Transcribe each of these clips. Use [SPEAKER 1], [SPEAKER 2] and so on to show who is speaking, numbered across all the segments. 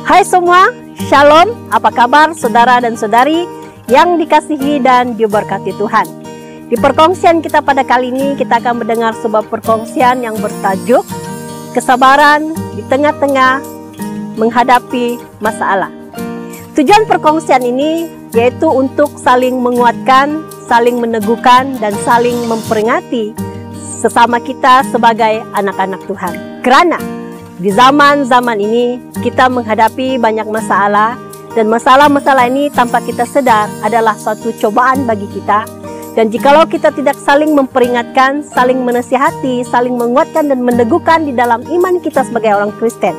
[SPEAKER 1] Hai semua, Shalom, apa kabar saudara dan saudari yang dikasihi dan diberkati Tuhan. Di perkongsian kita pada kali ini, kita akan mendengar sebuah perkongsian yang bertajuk kesabaran di tengah-tengah menghadapi masalah. Tujuan perkongsian ini yaitu untuk saling menguatkan, saling meneguhkan, dan saling memperingati sesama kita sebagai anak-anak Tuhan. Kerana di zaman-zaman ini kita menghadapi banyak masalah, dan masalah-masalah ini tanpa kita sadar adalah suatu cobaan bagi kita. Dan jikalau kita tidak saling memperingatkan, saling menasihati, saling menguatkan dan meneguhkan di dalam iman kita sebagai orang Kristen,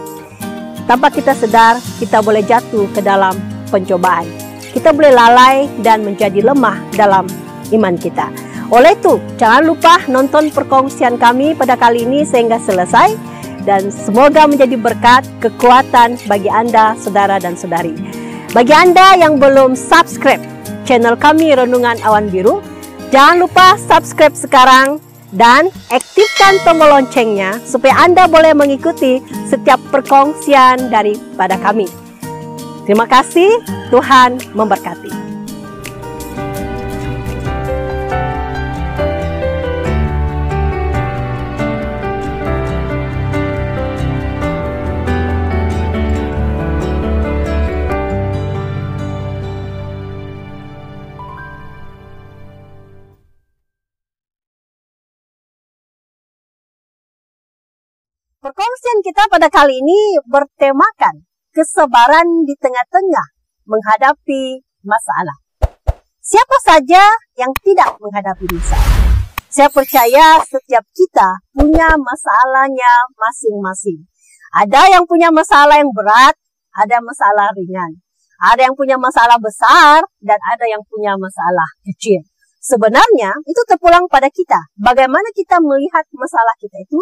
[SPEAKER 1] tanpa kita sadar kita boleh jatuh ke dalam pencobaan. Kita boleh lalai dan menjadi lemah dalam iman kita. Oleh itu, jangan lupa nonton perkongsian kami pada kali ini sehingga selesai. Dan semoga menjadi berkat, kekuatan bagi Anda, saudara dan saudari. Bagi Anda yang belum subscribe channel kami Renungan Awan Biru, jangan lupa subscribe sekarang dan aktifkan tombol loncengnya supaya Anda boleh mengikuti setiap perkongsian daripada kami. Terima kasih, Tuhan memberkati. Perkongsian kita pada kali ini bertemakan kesabaran di tengah-tengah menghadapi masalah. Siapa saja yang tidak menghadapi masalah? Saya percaya setiap kita punya masalahnya masing-masing. Ada yang punya masalah yang berat, ada masalah ringan. Ada yang punya masalah besar, dan ada yang punya masalah kecil. Sebenarnya itu terpulang pada kita. Bagaimana kita melihat masalah kita itu,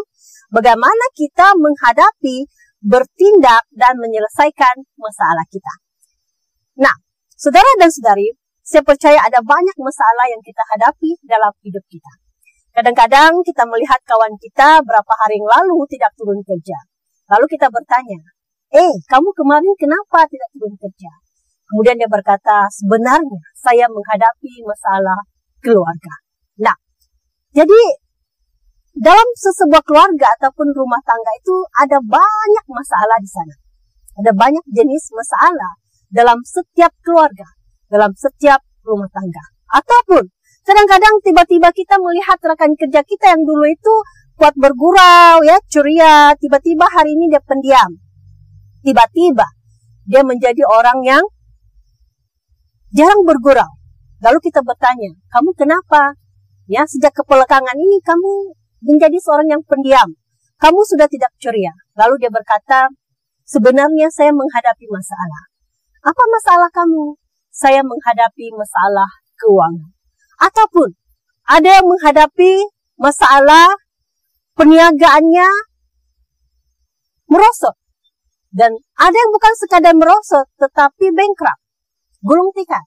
[SPEAKER 1] bagaimana kita menghadapi, bertindak, dan menyelesaikan masalah kita. Nah, saudara dan saudari, saya percaya ada banyak masalah yang kita hadapi dalam hidup kita. Kadang-kadang kita melihat kawan kita berapa hari yang lalu tidak turun kerja. Lalu kita bertanya, kamu kemarin kenapa tidak turun kerja? Kemudian dia berkata, sebenarnya saya menghadapi masalah keluarga. Nah, jadi dalam sebuah keluarga ataupun rumah tangga itu ada banyak masalah di sana. Ada banyak jenis masalah dalam setiap keluarga, dalam setiap rumah tangga. Ataupun kadang-kadang tiba-tiba kita melihat rekan kerja kita yang dulu itu kuat bergurau, ya, ceria, tiba-tiba hari ini dia pendiam. Tiba-tiba dia menjadi orang yang jarang bergurau. Lalu kita bertanya, kamu kenapa? Ya, sejak kebelakangan ini kamu menjadi seorang yang pendiam. Kamu sudah tidak ceria. Lalu dia berkata, sebenarnya saya menghadapi masalah. Apa masalah kamu? Saya menghadapi masalah keuangan. Ataupun ada yang menghadapi masalah perniagaannya merosot. Dan ada yang bukan sekadar merosot, tetapi bankrupt, gulung tikar.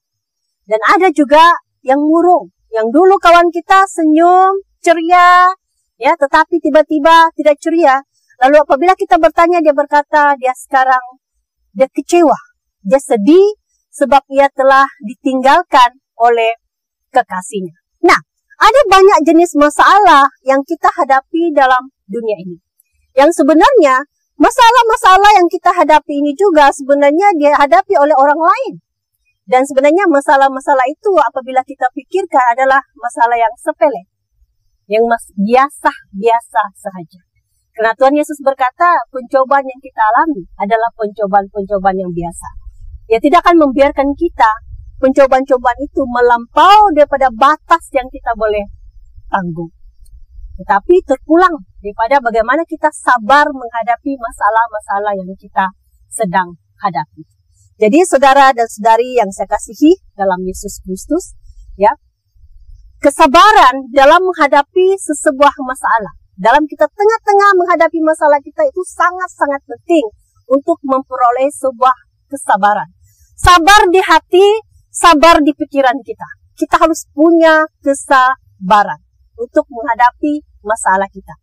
[SPEAKER 1] Dan ada juga yang murung, yang dulu kawan kita senyum, ceria, ya, tetapi tiba-tiba tidak ceria. Lalu apabila kita bertanya, dia berkata, dia sekarang, dia kecewa, dia sedih, sebab ia telah ditinggalkan oleh kekasihnya. Nah, ada banyak jenis masalah yang kita hadapi dalam dunia ini. Yang sebenarnya, masalah-masalah yang kita hadapi ini juga sebenarnya dihadapi oleh orang lain. Dan sebenarnya masalah-masalah itu apabila kita pikirkan adalah masalah yang sepele, yang biasa sahaja. Karena Tuhan Yesus berkata, pencobaan yang kita alami adalah pencobaan-pencobaan yang biasa. Ia tidak akan membiarkan kita pencobaan-cobaan itu melampau daripada batas yang kita boleh tanggung. Tetapi terpulang daripada bagaimana kita sabar menghadapi masalah-masalah yang kita sedang hadapi. Jadi saudara dan saudari yang saya kasihi dalam Yesus Kristus, ya, kesabaran dalam menghadapi sebuah masalah, dalam kita tengah-tengah menghadapi masalah kita itu sangat-sangat penting untuk memperoleh sebuah kesabaran. Sabar di hati, sabar di pikiran kita. Kita harus punya kesabaran untuk menghadapi masalah kita.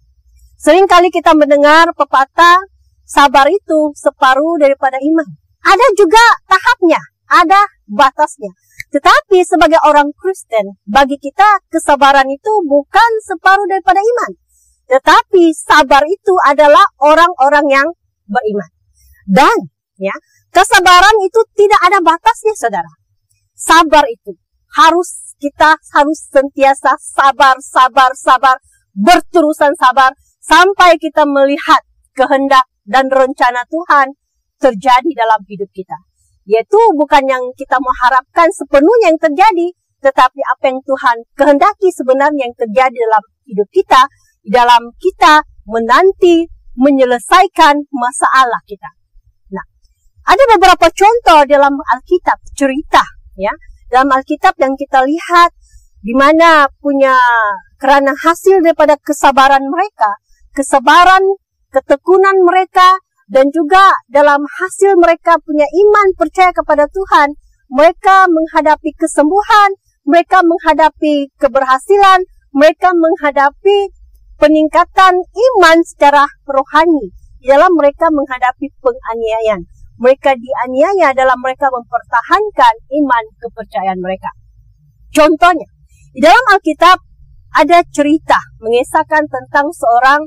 [SPEAKER 1] Seringkali kita mendengar pepatah, sabar itu separuh daripada iman. ada juga tahapnya, ada batasnya. Tetapi sebagai orang Kristen, bagi kita kesabaran itu bukan separuh daripada iman. Tetapi sabar itu adalah orang-orang yang beriman. Dan ya, kesabaran itu tidak ada batasnya, saudara. Sabar itu kita harus sentiasa sabar, berterusan sabar sampai kita melihat kehendak dan rencana Tuhan terjadi dalam hidup kita. Yaitu bukan yang kita mengharapkan sepenuhnya yang terjadi, tetapi apa yang Tuhan kehendaki sebenarnya yang terjadi dalam hidup kita, dalam kita menanti menyelesaikan masalah kita. Nah, ada beberapa contoh dalam Alkitab, cerita ya. Dalam Alkitab yang kita lihat di mana kerana hasil daripada kesabaran mereka, kesabaran, ketekunan mereka, dan juga dalam hasil mereka punya iman percaya kepada Tuhan, mereka menghadapi kesembuhan, mereka menghadapi keberhasilan, mereka menghadapi peningkatan iman secara rohani dalam mereka menghadapi penganiayaan. Mereka dianiaya dalam mereka mempertahankan iman kepercayaan mereka. Contohnya, di dalam Alkitab ada cerita mengisahkan tentang seorang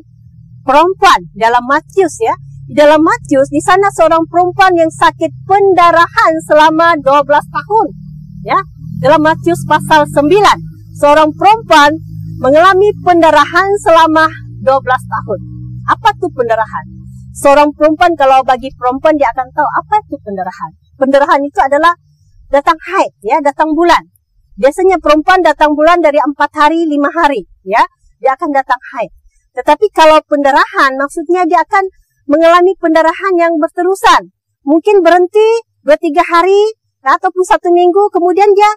[SPEAKER 1] perempuan dalam Matius ya. Di dalam Matius, di sana seorang perempuan yang sakit pendarahan selama 12 tahun. Ya, dalam Matius pasal 9, seorang perempuan mengalami pendarahan selama 12 tahun. Apa itu pendarahan? Seorang perempuan, kalau bagi perempuan dia akan tahu apa itu pendarahan. Pendarahan itu adalah datang haid, ya, datang bulan. Biasanya perempuan datang bulan dari 4 hari, 5 hari, ya, dia akan datang haid. Tetapi kalau pendarahan, maksudnya dia akan mengalami pendarahan yang berterusan. Mungkin berhenti 2-3 hari, ataupun 1 minggu, kemudian dia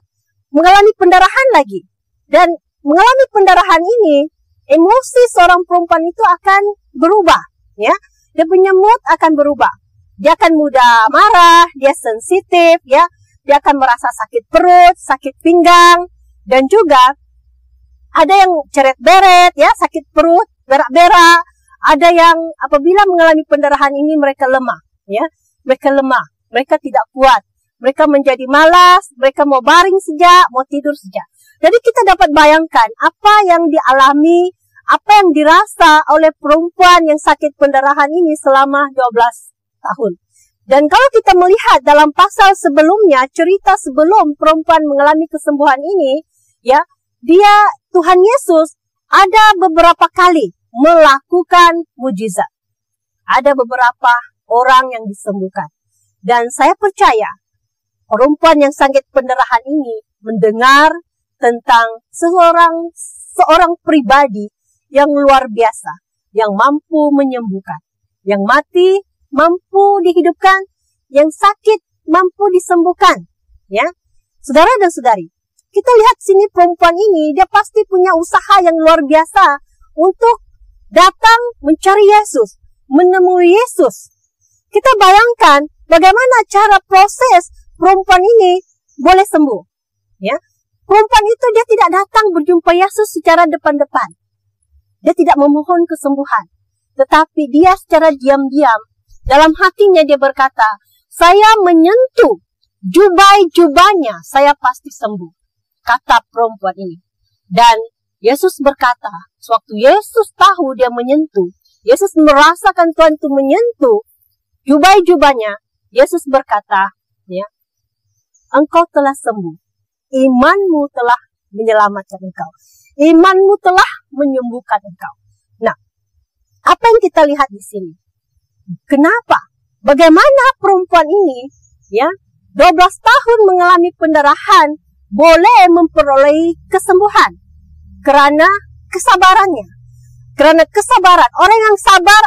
[SPEAKER 1] mengalami pendarahan lagi. Dan mengalami pendarahan ini, emosi seorang perempuan itu akan berubah, ya. Dia punya mood akan berubah. Dia akan mudah marah, dia sensitif, ya. Dia akan merasa sakit perut, sakit pinggang, dan juga ada yang ceret-beret, ya, sakit perut, berak-berak. Ada yang apabila mengalami pendarahan ini mereka lemah, ya. Mereka lemah, mereka tidak kuat. Mereka menjadi malas, mereka mau baring saja, mau tidur saja. Jadi kita dapat bayangkan apa yang dialami, apa yang dirasa oleh perempuan yang sakit pendarahan ini selama 12 tahun. Dan kalau kita melihat dalam pasal sebelumnya, cerita sebelum perempuan mengalami kesembuhan ini, ya, Tuhan Yesus ada beberapa kali melakukan mujizat. Ada beberapa orang yang disembuhkan. Dan saya percaya perempuan yang sakit pendarahan ini mendengar tentang seorang pribadi yang luar biasa, yang mampu menyembuhkan, yang mati mampu dihidupkan, yang sakit mampu disembuhkan, ya. Saudara dan saudari, kita lihat sini perempuan ini, dia pasti punya usaha yang luar biasa untuk datang mencari Yesus, menemui Yesus. Kita bayangkan bagaimana cara proses perempuan ini boleh sembuh, ya. Perempuan itu dia tidak datang berjumpa Yesus secara depan-depan. Dia tidak memohon kesembuhan. Tetapi dia secara diam-diam, dalam hatinya dia berkata, saya menyentuh jubah-jubahnya, saya pasti sembuh. Kata perempuan ini. Dan Yesus berkata, sewaktu Yesus tahu dia menyentuh, Yesus merasakan Tuhan itu menyentuh jubah-jubahnya, Yesus berkata, ya, engkau telah sembuh. Imanmu telah menyelamatkan engkau. Imanmu telah menyembuhkan engkau. Nah, apa yang kita lihat di sini? Kenapa? Bagaimana perempuan ini, ya, 12 tahun mengalami pendarahan, boleh memperoleh kesembuhan? Karena kesabarannya. Karena kesabaran. Orang yang sabar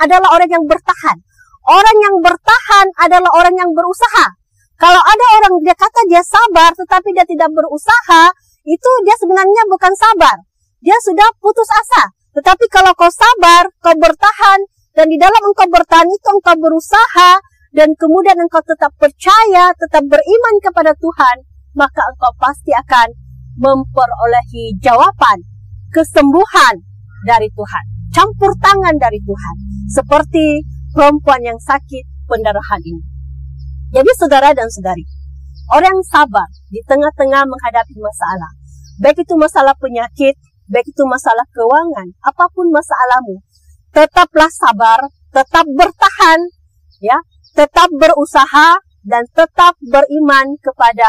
[SPEAKER 1] adalah orang yang bertahan. Orang yang bertahan adalah orang yang berusaha. Kalau ada orang dia kata dia sabar, tetapi dia tidak berusaha, itu dia sebenarnya bukan sabar. Dia sudah putus asa. Tetapi kalau kau sabar, kau bertahan, dan di dalam engkau bertahan itu engkau berusaha, dan kemudian engkau tetap percaya, tetap beriman kepada Tuhan, maka engkau pasti akan memperolehi jawaban, kesembuhan dari Tuhan. Campur tangan dari Tuhan. Seperti perempuan yang sakit pendarahan ini. Jadi saudara dan saudari, orang yang sabar di tengah-tengah menghadapi masalah, baik itu masalah penyakit, baik itu masalah keuangan, apapun masalahmu, tetaplah sabar, tetap bertahan, ya, tetap berusaha, dan tetap beriman kepada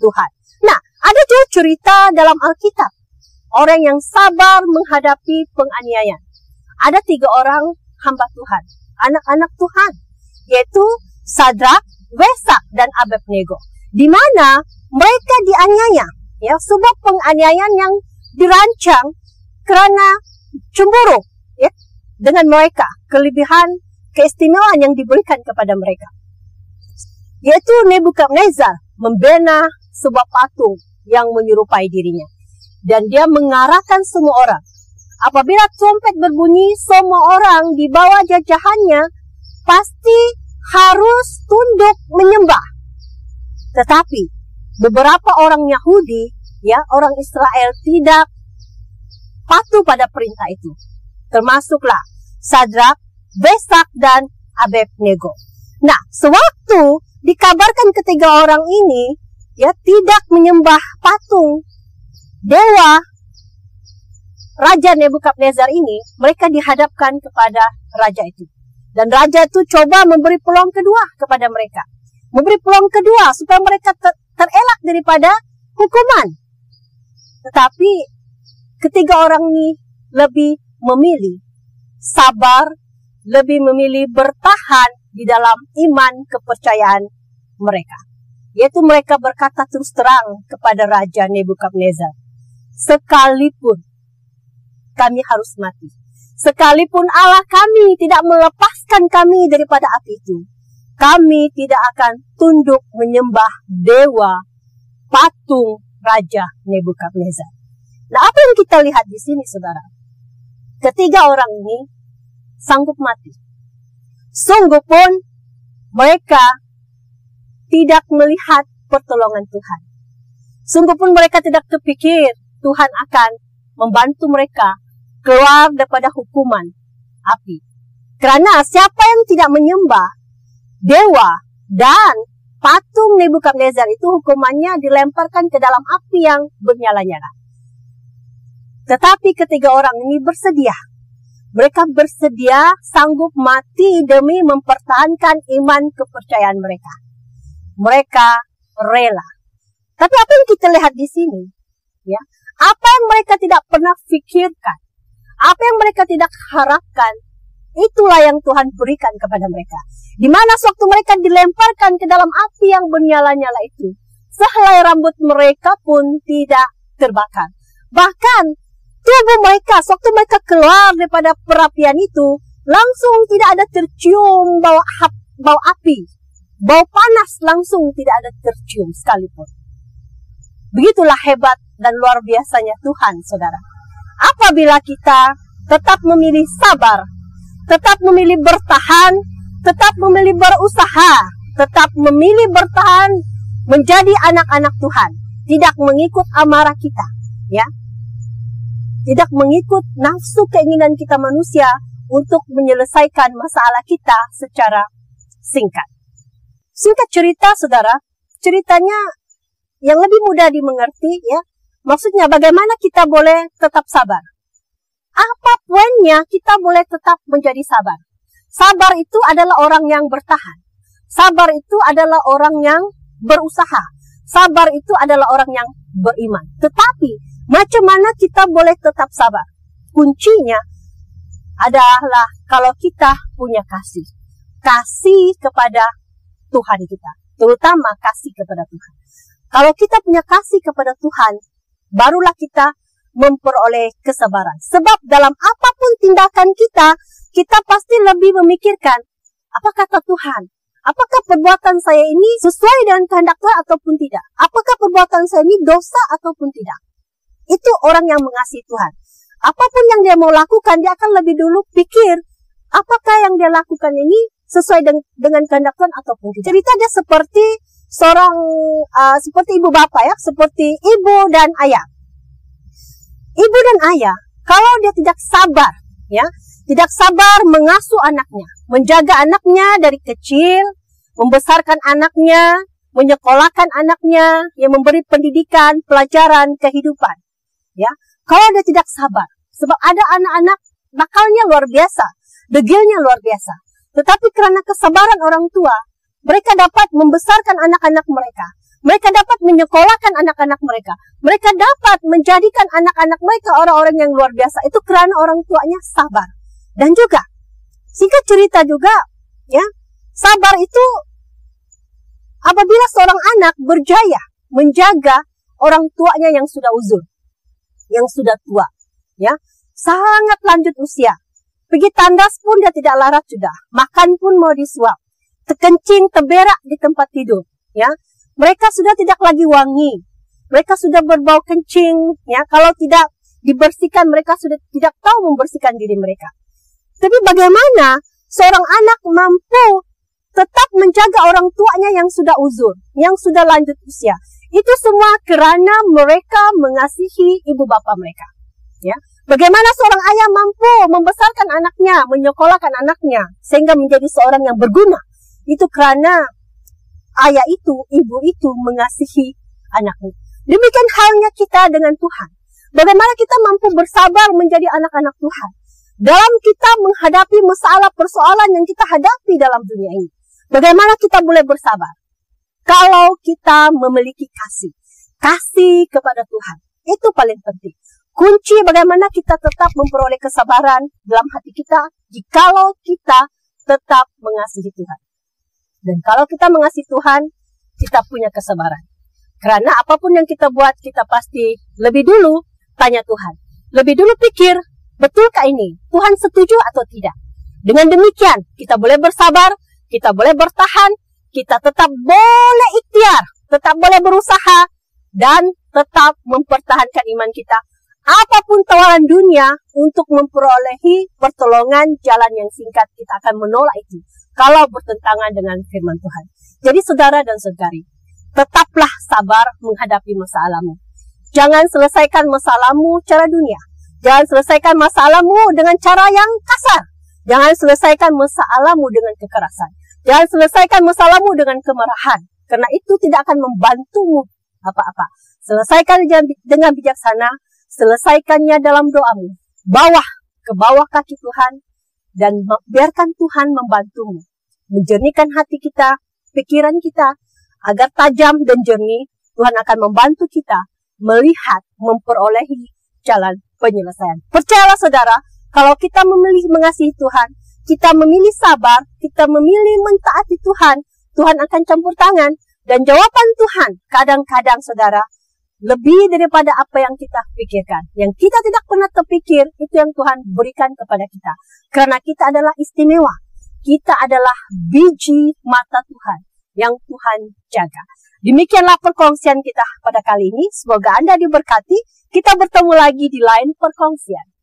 [SPEAKER 1] Tuhan. Nah, ada juga cerita dalam Alkitab, orang yang sabar menghadapi penganiayaan. Ada 3 orang hamba Tuhan, anak-anak Tuhan, yaitu Sadrak, Mesak, dan Abednego, di mana mereka dianiaya, ya, sebuah penganiayaan yang dirancang karena cemburu, ya, dengan mereka, kelebihan, keistimewaan yang diberikan kepada mereka. Yaitu Nebukadnezar membina sebuah patung yang menyerupai dirinya. Dan dia mengarahkan semua orang. Apabila trompet berbunyi, semua orang di bawah jajahannya pasti harus tunduk menyembah. Tetapi beberapa orang Yahudi, ya, orang Israel tidak patuh pada perintah itu. Termasuklah Sadrak, Mesak, dan Abednego. Nah, sewaktu dikabarkan ketiga orang ini, ya, tidak menyembah patung dewa Raja Nebukadnezar ini, mereka dihadapkan kepada raja itu. Dan raja itu coba memberi peluang kedua kepada mereka. Memberi peluang kedua supaya mereka terelak daripada hukuman. Tetapi ketiga orang ini lebih memilih sabar, lebih memilih bertahan di dalam iman kepercayaan mereka. Yaitu mereka berkata terus terang kepada Raja Nebukadnezar, sekalipun kami harus mati, sekalipun Allah kami tidak melepaskan kami daripada api itu, kami tidak akan tunduk menyembah dewa patung Raja Nebukadnezar. Nah, apa yang kita lihat di sini, saudara? Ketiga orang ini sanggup mati. Sungguh pun mereka tidak melihat pertolongan Tuhan. Sungguh pun mereka tidak terpikir Tuhan akan membantu mereka keluar daripada hukuman api. Karena siapa yang tidak menyembah dewa dan patung Nebukadnezar itu hukumannya dilemparkan ke dalam api yang bernyala-nyala. Tetapi ketiga orang ini bersedia. Mereka bersedia sanggup mati demi mempertahankan iman kepercayaan mereka. Mereka rela. Tapi apa yang kita lihat di sini, ya, apa yang mereka tidak pernah pikirkan, apa yang mereka tidak harapkan, itulah yang Tuhan berikan kepada mereka. Di mana sewaktu mereka dilemparkan ke dalam api yang bernyala-nyala itu, sehelai rambut mereka pun tidak terbakar. Bahkan tubuh mereka, sewaktu mereka keluar daripada perapian itu, langsung tidak ada tercium bau api. Bau panas langsung tidak ada tercium sekalipun. Begitulah hebat dan luar biasanya Tuhan, saudara. Apabila kita tetap memilih sabar, tetap memilih bertahan, tetap memilih berusaha, tetap memilih bertahan menjadi anak-anak Tuhan, tidak mengikut amarah kita, ya, tidak mengikut nafsu keinginan kita manusia untuk menyelesaikan masalah kita secara singkat. Singkat cerita, saudara, ceritanya yang lebih mudah dimengerti, ya. Maksudnya bagaimana kita boleh tetap sabar. Apa poinnya kita boleh tetap menjadi sabar? Sabar itu adalah orang yang bertahan. Sabar itu adalah orang yang berusaha. Sabar itu adalah orang yang beriman. Tetapi macam mana kita boleh tetap sabar? Kuncinya adalah kalau kita punya kasih. Kasih kepada Tuhan kita. Terutama kasih kepada Tuhan. Kalau kita punya kasih kepada Tuhan, barulah kita memperoleh kesabaran. Sebab dalam apapun tindakan kita, kita pasti lebih memikirkan, apa kata Tuhan? Apakah perbuatan saya ini sesuai dengan kehendak Tuhan ataupun tidak? Apakah perbuatan saya ini dosa ataupun tidak? Itu orang yang mengasihi Tuhan. Apapun yang dia mau lakukan, dia akan lebih dulu pikir, apakah yang dia lakukan ini sesuai dengan kehendak Tuhan ataupun tidak. Cerita dia seperti seorang, seperti ibu bapak, ya, seperti ibu dan ayah. Ibu dan ayah, kalau dia tidak sabar, ya, tidak sabar mengasuh anaknya, menjaga anaknya dari kecil, membesarkan anaknya, menyekolahkan anaknya, yang memberi pendidikan, pelajaran, kehidupan. Ya, kalau dia tidak sabar, sebab ada anak-anak nakalnya luar biasa, degilnya luar biasa. Tetapi karena kesabaran orang tua, mereka dapat membesarkan anak-anak mereka. Mereka dapat menyekolahkan anak-anak mereka. Mereka dapat menjadikan anak-anak mereka orang-orang yang luar biasa. Itu karena orang tuanya sabar. Dan juga, singkat cerita juga, ya, sabar itu apabila seorang anak berjaya menjaga orang tuanya yang sudah uzur, yang sudah tua, ya, sangat lanjut usia. Pergi tandas pun dia tidak larat sudah. Makan pun mau disuap. Terkencing, terberak di tempat tidur, ya. Mereka sudah tidak lagi wangi. Mereka sudah berbau kencing, ya. Kalau tidak dibersihkan, mereka sudah tidak tahu membersihkan diri mereka. Tapi bagaimana seorang anak mampu tetap menjaga orang tuanya yang sudah uzur, yang sudah lanjut usia? Itu semua karena mereka mengasihi ibu bapa mereka, ya. Bagaimana seorang ayah mampu membesarkan anaknya, menyekolahkan anaknya, sehingga menjadi seorang yang berguna? Itu karena ayah itu, ibu itu mengasihi anaknya. Demikian halnya kita dengan Tuhan. Bagaimana kita mampu bersabar menjadi anak-anak Tuhan dalam kita menghadapi masalah persoalan yang kita hadapi dalam dunia ini. Bagaimana kita boleh bersabar? Kalau kita memiliki kasih kepada Tuhan, itu paling penting. Kunci bagaimana kita tetap memperoleh kesabaran dalam hati kita, jikalau kita tetap mengasihi Tuhan. Dan kalau kita mengasihi Tuhan, kita punya kesabaran. Karena apapun yang kita buat, kita pasti lebih dulu tanya Tuhan. Lebih dulu pikir, betulkah ini? Tuhan setuju atau tidak? Dengan demikian, kita boleh bersabar, kita boleh bertahan, kita tetap boleh ikhtiar, tetap boleh berusaha, dan tetap mempertahankan iman kita. Apapun tawaran dunia untuk memperolehi pertolongan jalan yang singkat, kita akan menolak itu kalau bertentangan dengan firman Tuhan. Jadi saudara dan saudari, tetaplah sabar menghadapi masalahmu. Jangan selesaikan masalahmu cara dunia. Jangan selesaikan masalahmu dengan cara yang kasar. Jangan selesaikan masalahmu dengan kekerasan. Jangan selesaikan masalahmu dengan kemarahan. Karena itu tidak akan membantumu apa-apa. Selesaikan dengan bijaksana. Selesaikannya dalam doamu. Ke bawah kaki Tuhan. Dan biarkan Tuhan membantumu. Menjernihkan hati kita, pikiran kita. Agar tajam dan jernih. Tuhan akan membantu kita melihat, memperolehi jalan penyelesaian. Percayalah saudara, kalau kita memilih mengasihi Tuhan, kita memilih sabar, kita memilih mentaati Tuhan, Tuhan akan campur tangan. Dan jawaban Tuhan kadang-kadang saudara, lebih daripada apa yang kita pikirkan. Yang kita tidak pernah terpikir, itu yang Tuhan berikan kepada kita. Karena kita adalah istimewa. Kita adalah biji mata Tuhan yang Tuhan jaga. Demikianlah perkongsian kita pada kali ini. Semoga Anda diberkati. Kita bertemu lagi di lain perkongsian.